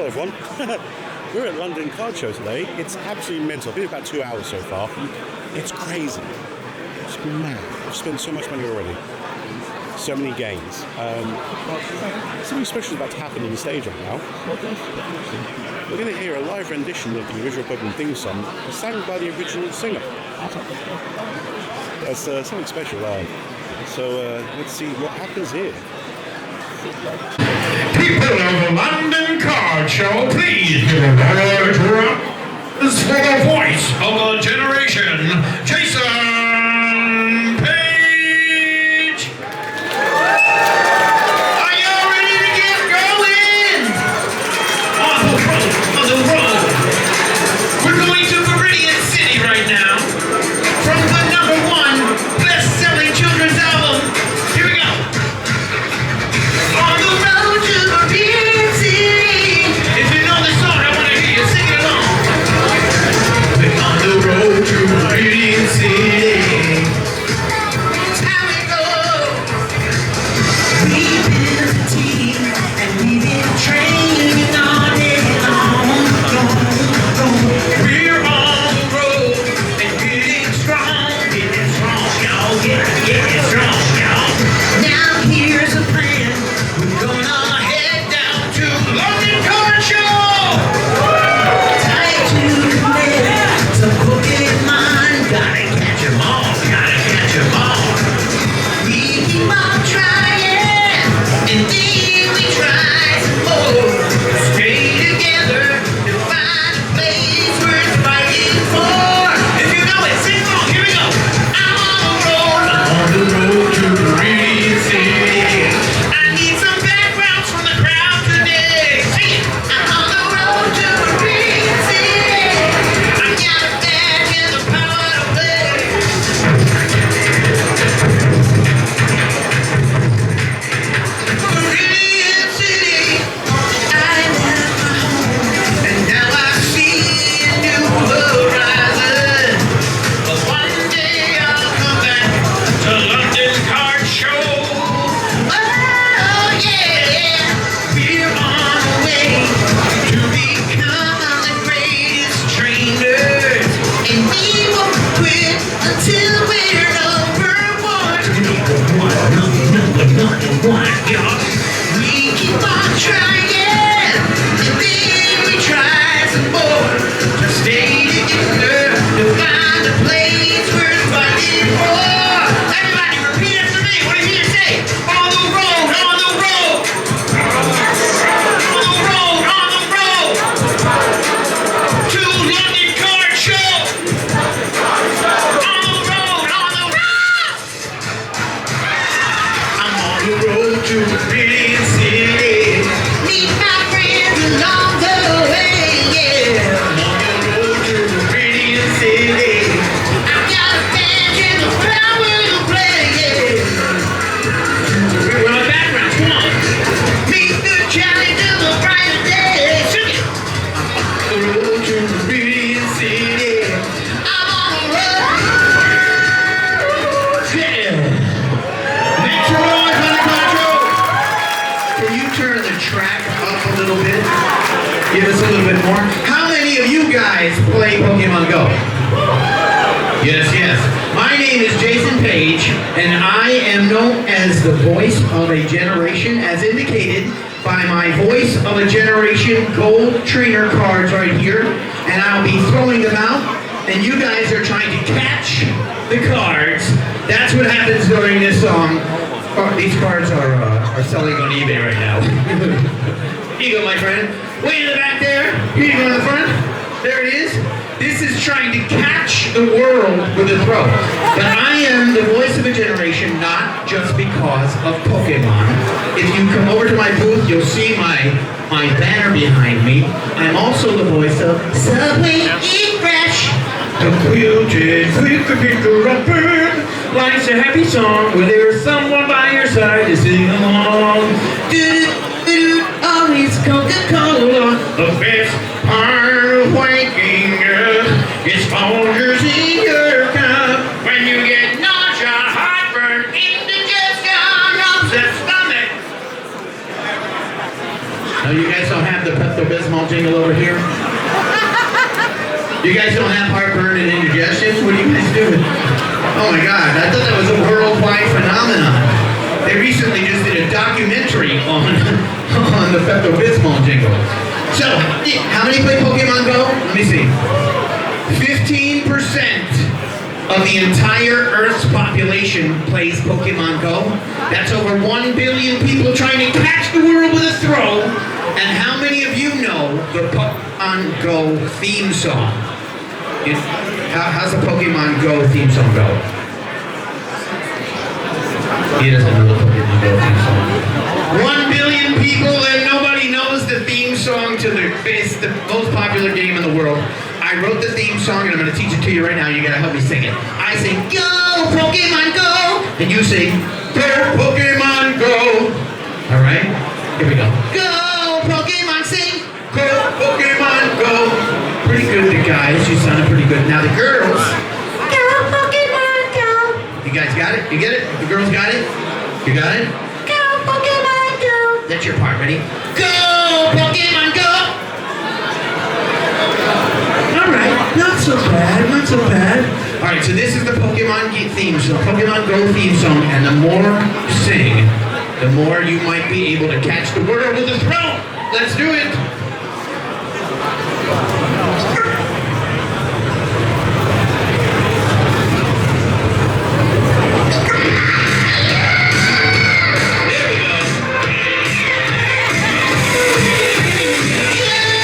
everyone. We're at London Card Show today. It's absolutely mental. I've been about 2 hours so far. It's crazy. It's mad. I've spent so much money already. So many games. Something special is about to happen on the stage right now. We're going to hear a live rendition of the original Pokemon theme song sang by the original singer. That's something special. So let's see what happens here. People of the London Card Show, please give a large round for the voice of a generation, Jason Page. Are y'all ready to get going? On the road. We're going to Meridian City right now. From the #1 best-selling children's album. Here we go. On the road to Meridian City. If you know this song, I want to hear you sing it along. We're on the road to Meridian City. It's how we go. We've been a team and we've been training all day long. We're on the road and getting strong, y'all. Getting strong, y'all. Now here's a plan. We're gonna head down to London Card Show. Tied to the bed, some Pokemon. Gotta catch 'em all, gotta catch 'em all. We keep on trying, and then we try some more. Stay together to find a place worth fighting for. If you know it, sing along. Here we go. I'm on the road to Meridian City. I need some backgrounds from the crowd today. Sing it. I'm on the road to Meridian City. I got a badge and the power to play. Meridian City, I left my home, and now I see a new horizon. But one day I'll come back to London Card Show. Oh yeah, we're on the way to become the greatest trainers, and we won't quit until we're number one. Number one, y'all. We keep on trying, and then we try some more to stay together, to find a place worth fighting for. Everybody repeat after me. What do you hear you say? On the road, on the road. On the road, on the road. To London Card Show. On the road, on the road. I'm on the road to Meridian City. Meet my friends along the way, yeah. I'm on the road to Meridian City. I've got a band and the power to play, yeah. We're on background, come on. Meet the challenge of a brighter day. Sing it. I'm on the road to Meridian City. I'm on the road. Yeah. Next one, Honey Control. Can you turn the track up a little bit? Give us a little bit more. How many of you guys play Pokemon Go? Yes, yes. My name is Jason Page, and I am known as the voice of a generation, as indicated by my Voice of a Generation gold trainer cards right here. And I'll be throwing them out, and you guys are trying to catch the cards. That's what happens during this song. These cards are selling on eBay right now. Here you go, my friend. Way in the back there. Here you go in the front. There it is. This is trying to catch the world with a throw. But I am the voice of a generation, not just because of Pokemon. If you come over to my booth, you'll see my banner behind me. I'm also the voice of Subway Eat Fresh. The quilted, quick-a-pick-a-bird likes a happy song where there's someone by your side to sing along. Do-do-do-do, always Coca-Cola. The best part of waking up is Folgers in your cup. When you get nausea, heartburn, indigestion, upset stomach. Now You guys don't have the Pepto-Bismol jingle over here? You guys don't have heartburn and indigestion? What are you guys doing? Oh my God, I thought that was a worldwide phenomenon. They recently just did a documentary on the Pepto-Bismol jingle. So, how many play Pokemon Go? Let me see. 15% of the entire Earth's population plays Pokemon Go. That's over 1 billion people trying to catch the world with a throw. And how many of you know the Pokemon Go theme song? How's the Pokemon Go theme song go? He doesn't know the Pokemon Go theme song. 1 billion people and nobody knows the theme song to the most popular game in the world. I wrote the theme song and I'm going to teach it to you right now. You got to help me sing it. I sing, go Pokemon Go! And you sing, go Pokemon Go! All right? Here we go. Go Pokemon, sing! Go Pokemon Go! Pretty good, the guys. You sounded pretty good. Now the girls. Go Pokemon Go! You guys got it? You get it? The girls got it? You got it? Go Pokemon Go! That's your part. Ready? Go Pokemon Go! Alright, not so bad, not so bad. Alright, so this is the Pokemon theme song, Pokemon Go theme song, and the more you sing, the more you might be able to catch the world with a throw. Let's do it. Yeah!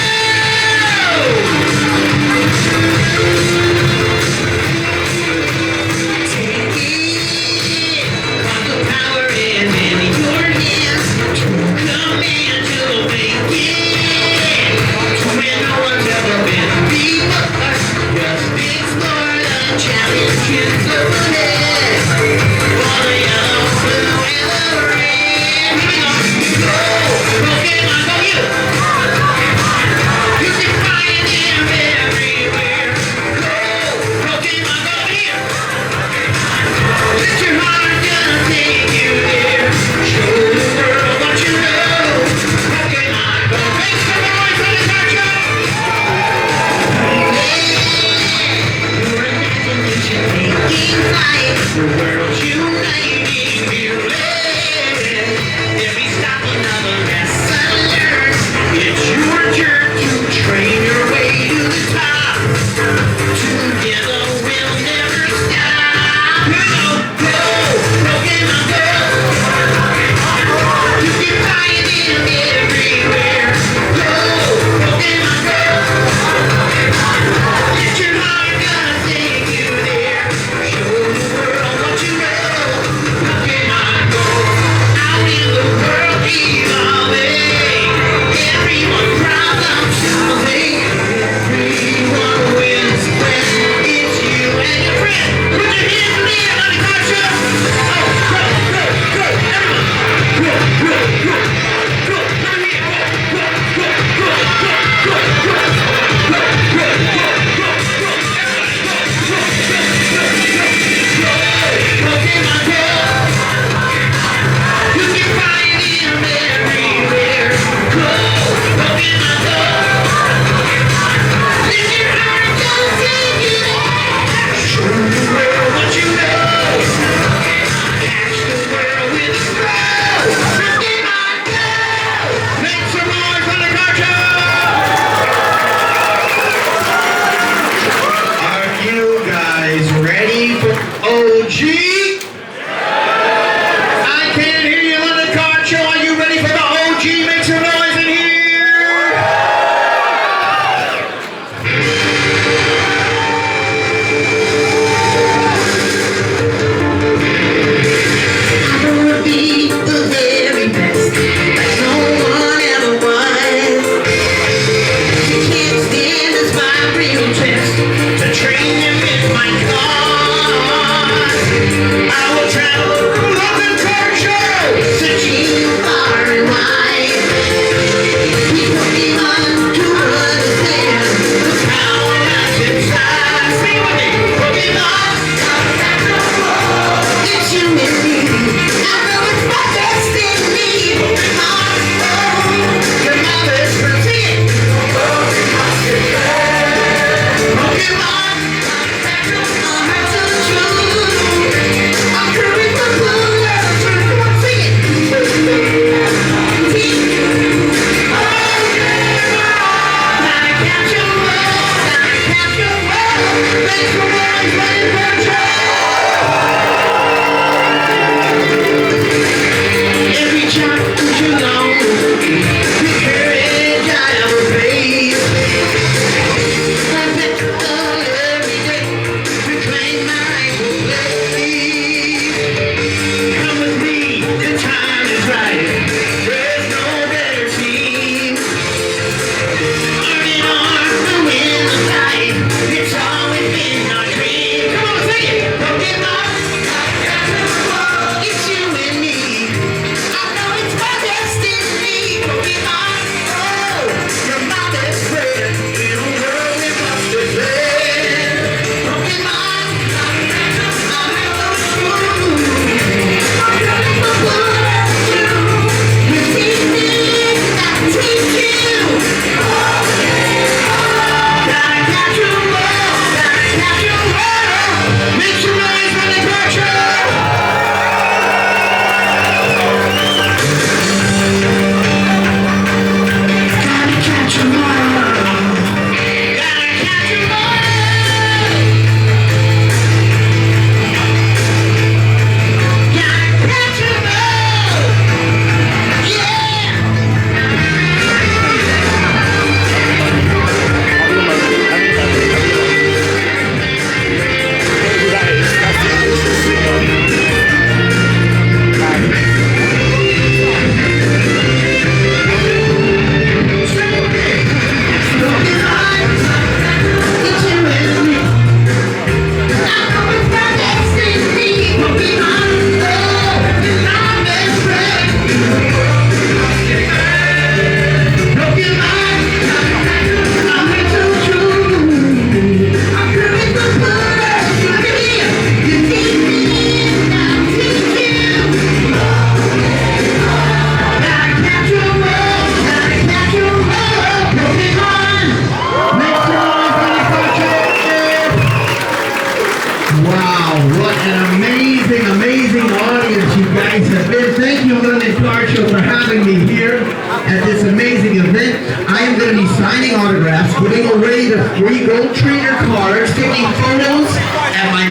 signing autographs, giving away the free gold trainer cards, taking photos at my...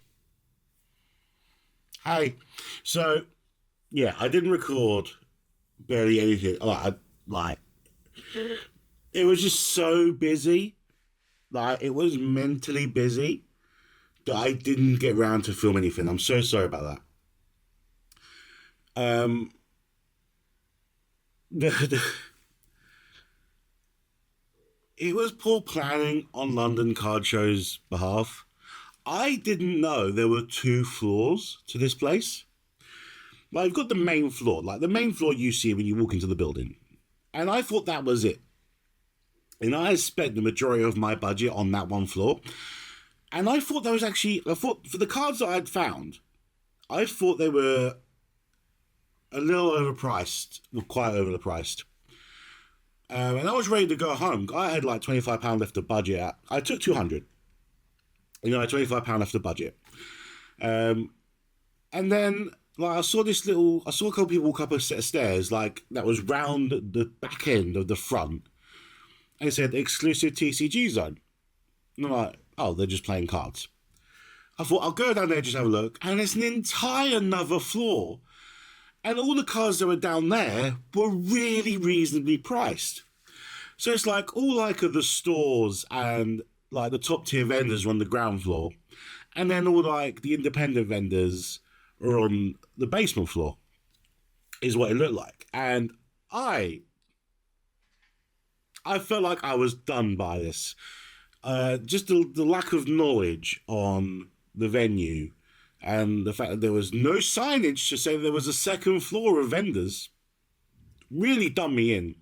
Hey, so yeah, I didn't record barely anything. It was just so busy. Like, it was mentally busy that I didn't get around to film anything. I'm so sorry about that. It was poor planning on London Card Show's behalf. I didn't know there were 2 floors to this place. Like, you've got the main floor, like the main floor you see when you walk into the building. And I thought that was it. And I spent the majority of my budget on that one floor. And I thought for the cards that I'd found, I thought they were a little overpriced, quite overpriced. And I was ready to go home. I had like £25 left of budget. I took 200. I had £25 left of budget. And then like I saw a couple people walk up a set of stairs like that was round the back end of the front. And it said exclusive TCG zone. And I'm like, oh, they're just playing cards. I thought I'll go down there, just have a look. And it's an entire another floor. And all the cards that were down there were really reasonably priced. So it's like all like of the stores and like the top tier vendors are on the ground floor. And then all like the independent vendors are on the basement floor is what it looked like. And I felt like I was done by this. Just the lack of knowledge on the venue and the fact that there was no signage to say there was a second floor of vendors really done me in.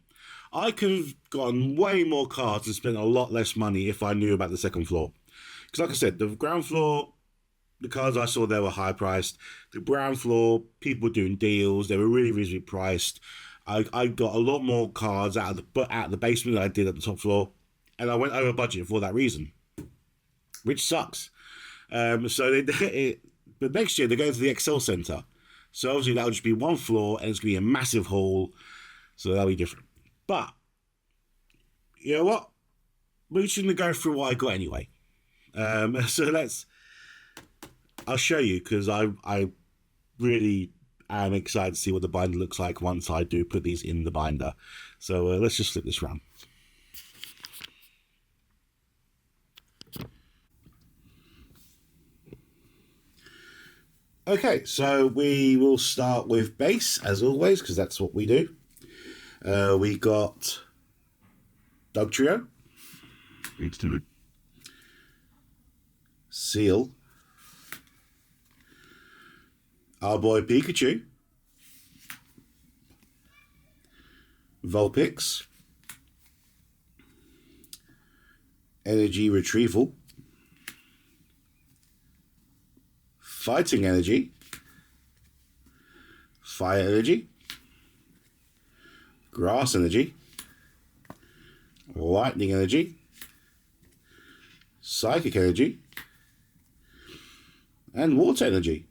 I could have gotten way more cards and spent a lot less money if I knew about the second floor. Because like I said, the ground floor, the cards I saw there were high priced. The ground floor, people were doing deals. They were really reasonably priced. I got a lot more cards out of the basement than I did at the top floor. And I went over budget for that reason. Which sucks. But next year they're going to the Excel Centre. So obviously that'll just be one floor and it's going to be a massive hall. So that'll be different. But, you know what? We're just going to go through what I got anyway. I'll show you because I really am excited to see what the binder looks like once I do put these in the binder. So let's just flip this around. Okay, so we will start with base as always because that's what we do. We got Dog Trio, Seal, our boy Pikachu, Vulpix, Energy Retrieval, Fighting Energy, Fire Energy, Grass Energy, Lightning Energy, Psychic Energy, and Water Energy.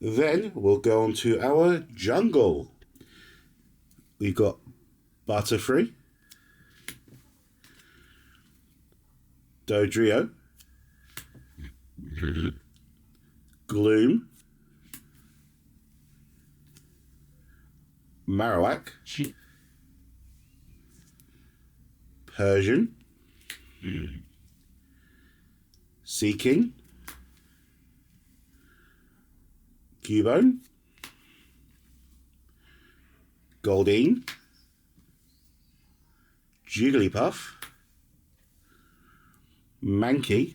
Then we'll go on to our jungle. We've got Butterfree, Dodrio, Gloom, Marowak, Persian, Seaking, Cubone, Goldeen, Jigglypuff, Mankey,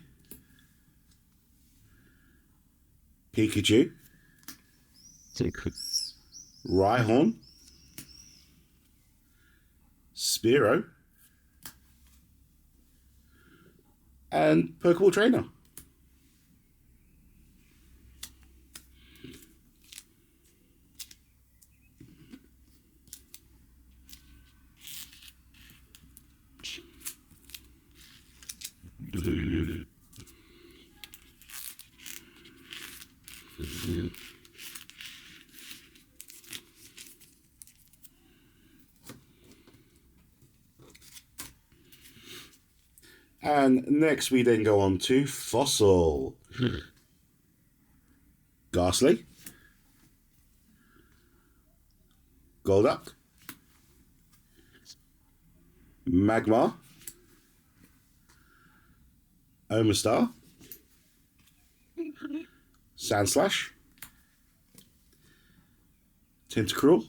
Pikachu, Rhyhorn, Spearow, and Pokeball Trainer. And next we then go on to Fossil. Ghastly. Golduck. Magmar. Omastar. Sandslash. Tentacruel.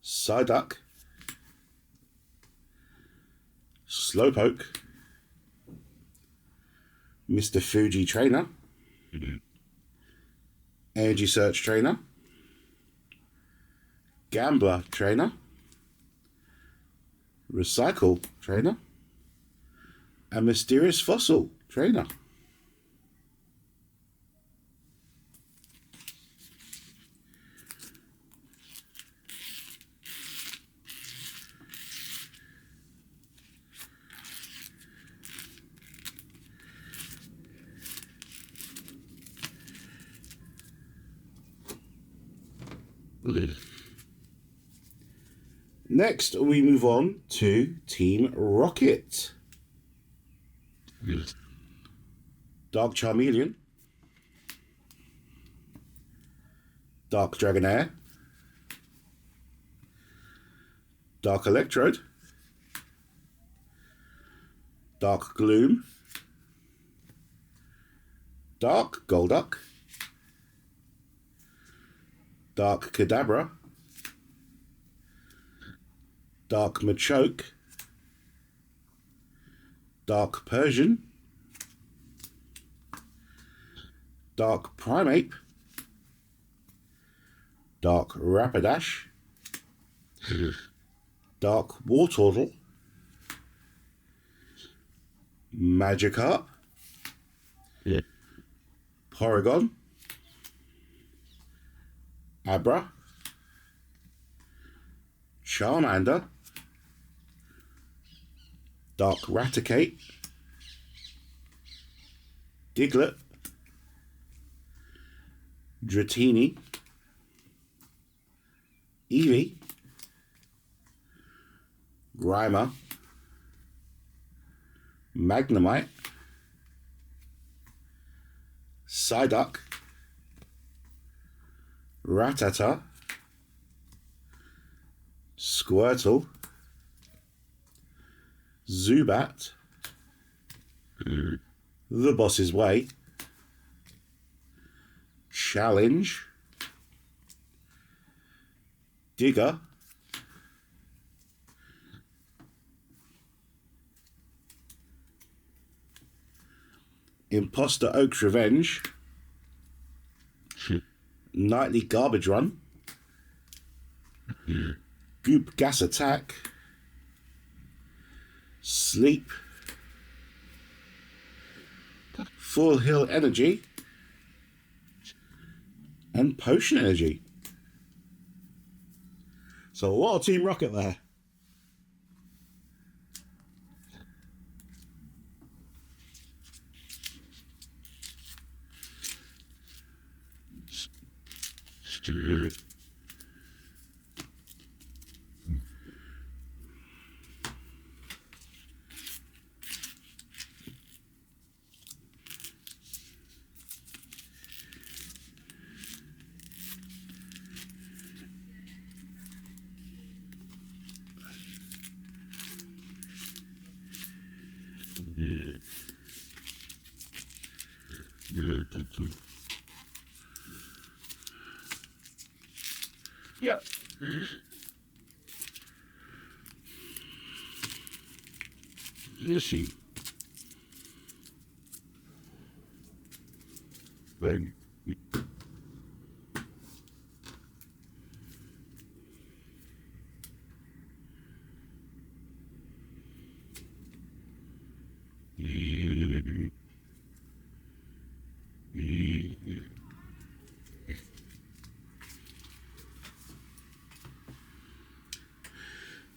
Psyduck. Slowpoke. Mr. Fuji Trainer. Energy Search Trainer. Gambler Trainer. Recycle Trainer. And Mysterious Fossil Trainer. Next, we move on to Team Rocket. Dark Charmeleon. Dark Dragonair. Dark Electrode. Dark Gloom. Dark Golduck. Dark Kadabra. Dark Machoke. Dark Persian. Dark Primeape. Dark Rapidash. Dark Wartortle. Magikarp. Porygon. Abra. Charmander. Dark Raticate. Diglett. Dratini. Eevee. Grimer. Magnemite. Psyduck. Rattata. Squirtle. Zubat. The Boss's Way. Challenge. Digger. Imposter Oak's Revenge. Nightly Garbage Run. Goop Gas Attack. Sleep. Full Hill Energy. And Potion Energy. So what a Team Rocket there. Yeah. Let's see. Then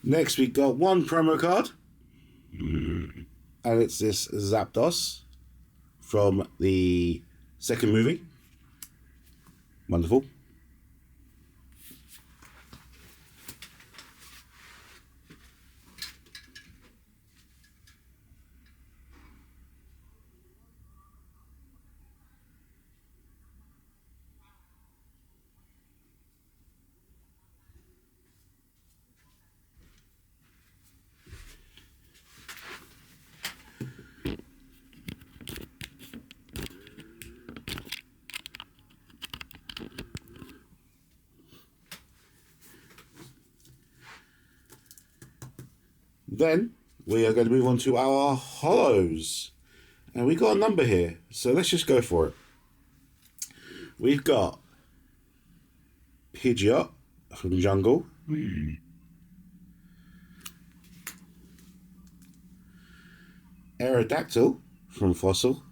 Next, we got one promo card, and it's this Zapdos from the second movie. Wonderful. Then we are going to move on to our hollows. And we got a number here, so let's just go for it. We've got Pidgeot from Jungle. Aerodactyl from Fossil.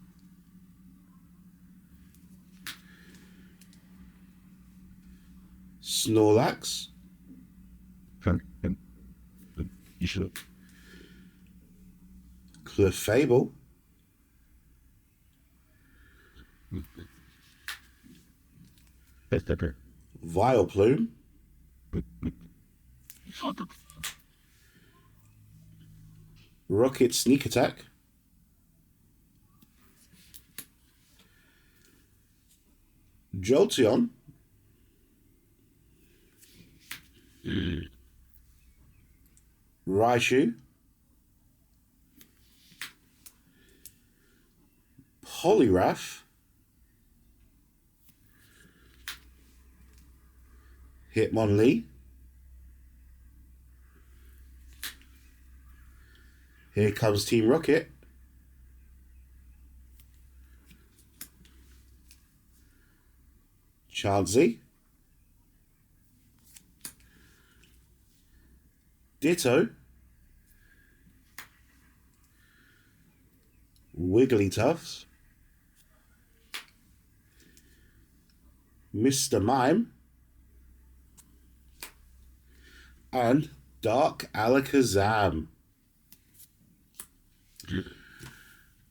Snorlax. Clefable. Vileplume. Rocket Sneak Attack. Jolteon. Raichu. Poliwrath. Hitmonlee. Here comes Team Rocket. Chansey. Ditto. Wigglytuffs. Mr. Mime. And Dark Alakazam.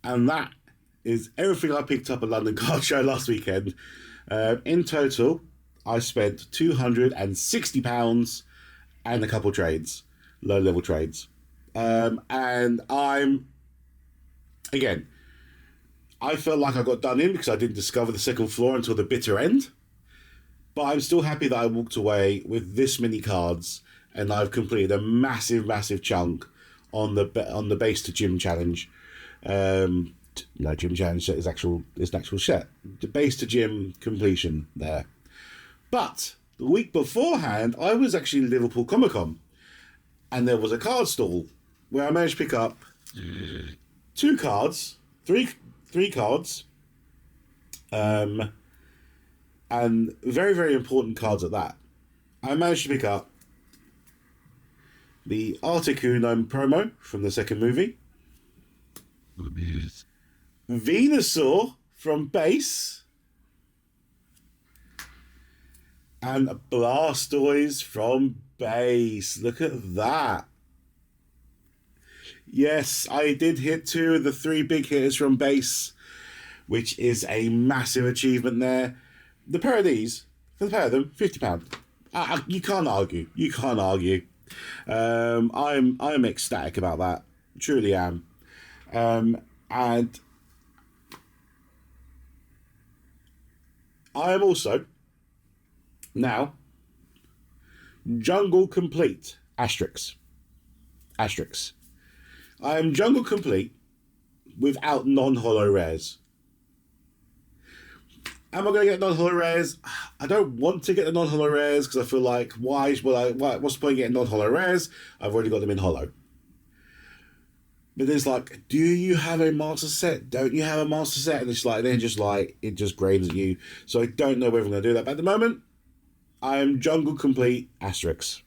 And that is everything I picked up at London Card Show last weekend. In total, I spent £260 and a couple trades, low-level trades. And again, I felt like I got done in because I didn't discover the second floor until the bitter end. But I'm still happy that I walked away with this many cards, and I've completed a massive, massive chunk on the Base2Gym challenge. No, Gym challenge is an actual set. The Base2Gym completion there. But the week beforehand, I was actually in Liverpool Comic Con, and there was a card stall where I managed to pick up three cards, and very, very important cards at that. I managed to pick up the Articuno promo from the second movie, Venusaur from Base, and Blastoise from Base. Look at that. Yes, I did hit 2 of the 3 big hitters from Base, which is a massive achievement there. The pair of these, for the pair of them, £50. You can't argue. You can't argue. I'm ecstatic about that. Truly am. And I am also now Jungle Complete. Asterix. I am Jungle Complete without non-holo rares. Am I going to get non-holo rares? I don't want to get the non-holo rares because I feel like, what's the point of getting non-holo rares? I've already got them in holo. But it's like, do you have a master set? Don't you have a master set? And it's like, it just grains at you. So I don't know whether I'm going to do that. But at the moment, I am Jungle Complete Asterix.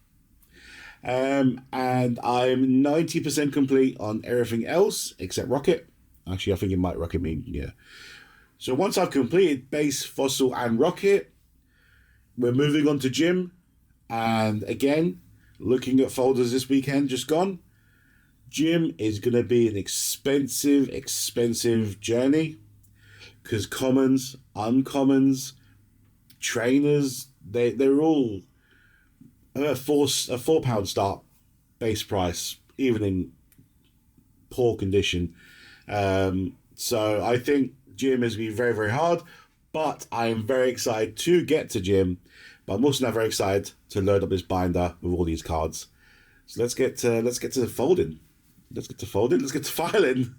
And I'm 90% complete on everything else except Rocket. Actually, I think it might Rocket mean, yeah. So once I've completed Base, Fossil, and Rocket, we're moving on to Gym. And again, looking at folders this weekend, just gone. Gym is going to be an expensive journey. Because commons, uncommons, trainers, they're all a £4 start base price, even in poor condition. So I think Gym is going to be very, very hard, but I am very excited to get to Gym. But I'm also now very excited to load up this binder with all these cards. So let's get to the folding. Let's get to filing.